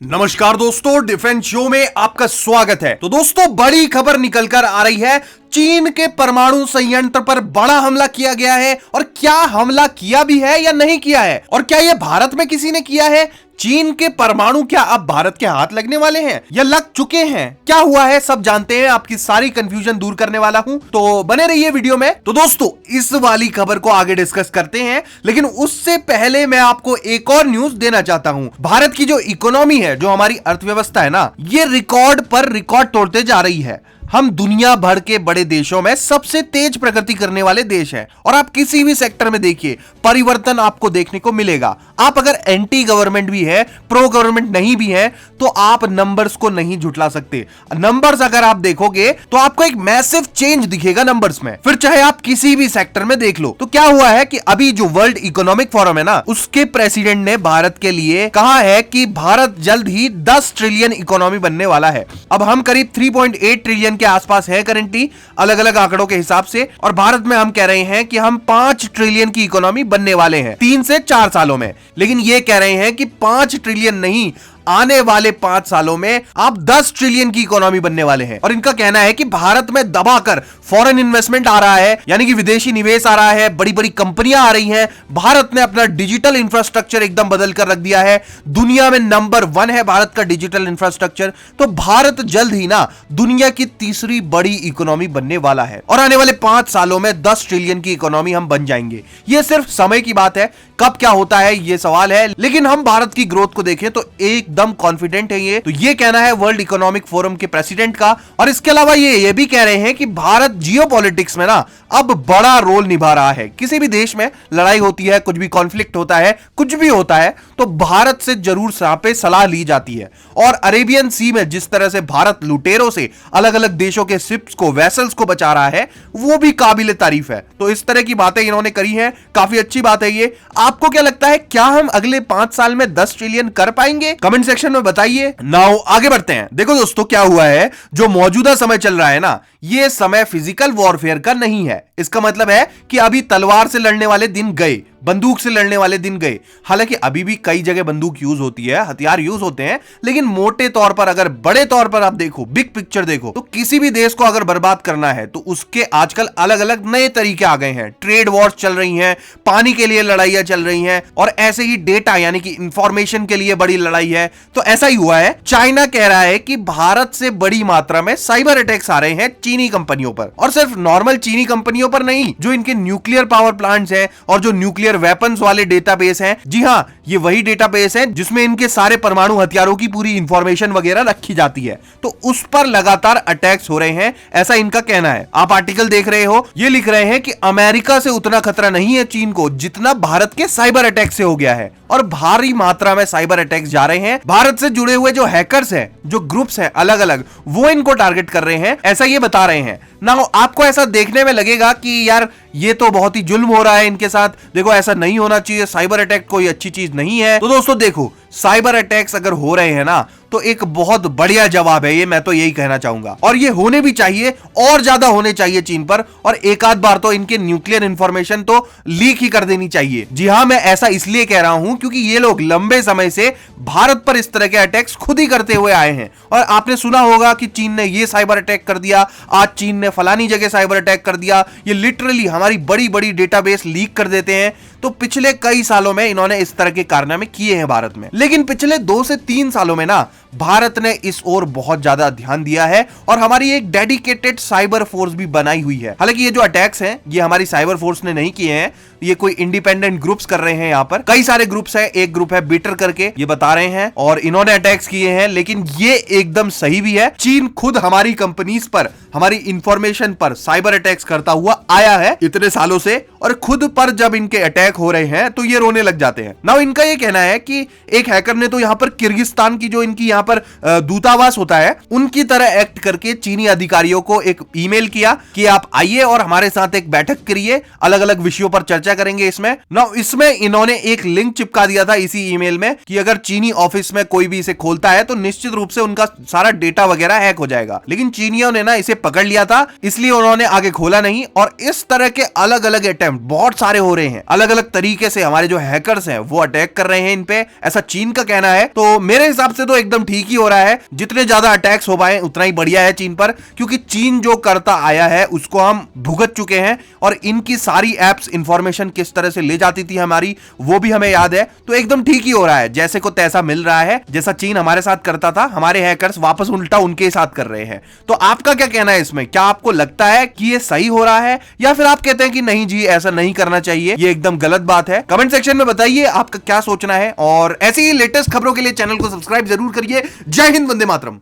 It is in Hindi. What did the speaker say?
नमस्कार दोस्तों, डिफेंस शो में आपका स्वागत है। तो दोस्तों, बड़ी खबर निकलकर आ रही है। चीन के परमाणु संयंत्र पर बड़ा हमला किया गया है। और क्या हमला किया भी है या नहीं किया है, और क्या यह भारत में किसी ने किया है? चीन के परमाणु क्या अब भारत के हाथ लगने वाले हैं या लग चुके हैं? क्या हुआ है सब जानते हैं। आपकी सारी कंफ्यूजन दूर करने वाला हूं, तो बने रहिए वीडियो में। तो दोस्तों, इस वाली खबर को आगे डिस्कस करते हैं, लेकिन उससे पहले मैं आपको एक और न्यूज देना चाहता हूं। भारत की जो इकोनॉमी है, जो हमारी अर्थव्यवस्था है ना, ये रिकॉर्ड पर रिकॉर्ड तोड़ते जा रही है। हम दुनिया भर के बड़े देशों में सबसे तेज प्रगति करने वाले देश हैं। और आप किसी भी सेक्टर में देखिए, परिवर्तन आपको देखने को मिलेगा। आप अगर एंटी गवर्नमेंट भी है, प्रो गवर्नमेंट नहीं भी है, तो आप नंबर्स को नहीं झुठला सकते। नंबर्स अगर आप देखोगे तो आपको एक मैसिव चेंज दिखेगा नंबर्स में, फिर चाहे आप किसी भी सेक्टर में देख लो। तो क्या हुआ है कि अभी जो वर्ल्ड इकोनॉमिक फोरम है ना, उसके प्रेसिडेंट ने भारत के लिए कहा है कि भारत जल्द ही 10 ट्रिलियन इकोनॉमी बनने वाला है। अब हम करीब 3.8 ट्रिलियन के आसपास है करंटली, अलग अलग आंकड़ों के हिसाब से। और भारत में हम कह रहे हैं कि हम 5 ट्रिलियन की इकोनॉमी बनने वाले हैं 3 से 4 सालों में। लेकिन ये कह रहे हैं कि 5 ट्रिलियन नहीं, आने वाले 5 सालों में आप 10 ट्रिलियन की इकोनॉमी बनने वाले हैं। और इनका कहना है कि भारत में दबाकर फॉरेन इन्वेस्टमेंट आ रहा है, यानी कि विदेशी निवेश आ रहा है, बड़ी बड़ी कंपनियां आ रही हैं। भारत ने अपना डिजिटल इंफ्रास्ट्रक्चर एकदम बदल कर रख दिया है। दुनिया में नंबर 1 है भारत का डिजिटल इंफ्रास्ट्रक्चर। तो भारत जल्द ही ना दुनिया की तीसरी बड़ी इकोनॉमी बनने वाला है, और आने वाले 5 सालों में 10 ट्रिलियन की इकोनॉमी हम बन जाएंगे। यह सिर्फ समय की बात है, कब क्या होता है यह सवाल है। लेकिन हम भारत की ग्रोथ को देखें तो एकदम कॉन्फिडेंट है ये। तो ये कहना है वर्ल्ड इकोनॉमिक फोरम के प्रेसिडेंट का। और इसके अलावा ये भी कह रहे हैं कि भारत जियोपॉलिटिक्स में ना अब बड़ा रोल निभा रहा है। किसी भी देश में लड़ाई होती है, कुछ भी कॉन्फ्लिक्ट होता है, कुछ भी होता है, तो भारत से जरूर सलाह ली जाती है। और अरेबियन सी में जिस तरह से भारत लुटेरों से अलग अलग देशों के शिप्स को, वेसल्स को बचा रहा है, वो भी काबिले तारीफ है। तो इस तरह की बातें इन्होंने करी है, काफी अच्छी बात है ये। आपको क्या लगता है, क्या हम अगले 5 साल में 10 ट्रिलियन कर पाएंगे? कमेंट सेक्शन में बताइए। नाउ आगे बढ़ते हैं। देखो दोस्तों, क्या हुआ है, जो मौजूदा समय चल रहा है ना, ये समय फिजिकल वॉरफेयर का नहीं है। इसका मतलब है कि अभी तलवार से लड़ने वाले दिन गए, बंदूक से लड़ने वाले दिन गए। हालांकि अभी भी कई जगह बंदूक यूज होती है, हथियार यूज होते हैं, लेकिन मोटे तौर पर, अगर बड़े तौर पर आप देखो, बिग पिक्चर देखो, तो किसी भी देश को अगर बर्बाद करना है तो उसके आजकल अलग अलग नए तरीके आ गए हैं। ट्रेड वॉर्स चल रही हैं, पानी के लिए लड़ाइयां चल रही हैं, और ऐसे ही डेटा यानी कि इंफॉर्मेशन के लिए बड़ी लड़ाई है। तो ऐसा ही हुआ है, चाइना कह रहा है कि भारत से बड़ी मात्रा में साइबर अटैक्स आ रहे हैं चीनी कंपनियों पर। और सिर्फ नॉर्मल चीनी कंपनियों पर नहीं, जो इनके न्यूक्लियर पावर प्लांट्स हैं और जो न्यूक्लियर वेपन्स वाले डेटाबेस हैं। जी हां, ये वही डेटाबेस हैं जिसमें इनके सारे परमाणु हथियारों की पूरी इंफॉर्मेशन वगैरह रखी जाती है। तो उस पर लगातार अटैक्स हो रहे हैं, ऐसा इनका कहना है। आप आर्टिकल देख रहे हो, ये लिख रहे हैं कि अमेरिका से उतना खतरा नहीं है चीन को जितना भारत के साइबर अटैक से हो गया है। और भारी मात्रा में साइबर अटैक्स जा रहे हैं। भारत से जुड़े हुए जो हैकर्स हैं, जो ग्रुप्स हैं अलग अलग, वो इनको टारगेट कर रहे हैं, ऐसा ये बता रहे हैं ना। आपको ऐसा देखने में लगेगा कि यार ये तो बहुत ही जुल्म हो रहा है इनके साथ, देखो ऐसा नहीं होना चाहिए, साइबर अटैक कोई अच्छी चीज नहीं है। तो दोस्तों देखो, साइबर अटैक्स अगर हो रहे हैं ना, तो एक बहुत बढ़िया जवाब है ये, मैं तो यही कहना चाहूंगा। और ये होने भी चाहिए, और ज्यादा होने चाहिए चीन पर। और एक आध बार तो इनके न्यूक्लियर इंफॉर्मेशन तो लीक ही कर देनी चाहिए। जी हां, मैं ऐसा इसलिए कह रहा हूं क्योंकि ये लोग लंबे समय से भारत पर इस तरह के अटैक्स खुद ही करते हुए आए हैं। और आपने सुना होगा कि चीन ने ये साइबर अटैक कर दिया, आज चीन ने फलानी जगह साइबर अटैक कर दिया। ये लिटरली हमारी बड़ी बड़ी डेटाबेस लीक कर देते हैं। तो पिछले कई सालों में इन्होंने इस तरह के कारनामे किए हैं भारत में। लेकिन पिछले 2 से 3 सालों में ना भारत ने इस ओर बहुत ज्यादा ध्यान दिया है, और हमारी एक डेडिकेटेड साइबर फोर्स भी बनाई हुई है। हालांकि ये जो अटैक्स हैं, ये हमारी साइबर फोर्स ने नहीं किए हैं, ये कोई इंडिपेंडेंट ग्रुप्स कर रहे हैं। यहाँ पर कई सारे ग्रुप्स हैं, एक ग्रुप है बीटर करके, ये बता रहे हैं, और इन्होंने अटैक्स किए हैं। लेकिन ये एकदम सही भी है, चीन खुद हमारी कंपनीज पर, हमारी इंफॉर्मेशन पर साइबर अटैक्स करता हुआ आया है इतने सालों से। और खुद पर जब इनके अटैक हो रहे हैं तो ये रोने लग जाते हैं। नाउ इनका ये कहना है कि एक हैकर ने तो यहाँ पर किर्गिस्तान की जो इनकी यहाँ पर दूतावास होता है उनकी तरह एक्ट करके चीनी अधिकारियों को एक ईमेल किया कि आप आइए और हमारे साथ एक बैठक करिए, अलग अलग विषयों पर चर्चा करेंगे। इसमें इन्होंने एक लिंक चिपका दिया था इसी ईमेल में कि अगर चीनी ऑफिस में कोई भी इसे खोलता है तो निश्चित रूप से उनका सारा डेटा वगैरह हैक हो जाएगा। लेकिन चीनियों ने ना इसे पकड़ लिया था, इसलिए उन्होंने आगे खोला नहीं। और इस तरह के अलग अलग अटेम्प्ट बहुत सारे हो रहे हैं, अलग अलग तरीके से हमारे जो हैकर्स हैं वो अटैक कर रहे हैं इन पे, ऐसा चीन का कहना है। तो मेरे हिसाब से तो एकदम ठीक ही हो रहा है, जितने ज्यादा अटैक्स हो पाए उतना ही बढ़िया है चीन पर, क्योंकि चीन जो करता आया है उसको हम भुगत चुके हैं और इनकी सारी एप्स इंफॉर्मेशन किस तरह से ले जाती थी हमारी वो भी हमें याद है। तो एकदम ठीक ही हो रहा है, जैसे को तैसा मिल रहा है, जैसा चीन हमारे साथ करता था हमारे हैकर्स वापस उल्टा उनके साथ कर रहे हैं। तो आपका क्या कहना है इसमें? क्या आपको लगता है कि ये सही हो रहा है या फिर आप कहते हैं कि नहीं जी ऐसा नहीं करना चाहिए, ये एकदम गलत बात है? कमेंट सेक्शन में बताइए आपका क्या सोचना है और ऐसी ही लेटेस्ट खबरों के लिए चैनल को सब्सक्राइब जरूर करिए। जय हिंद, वंदे मातरम।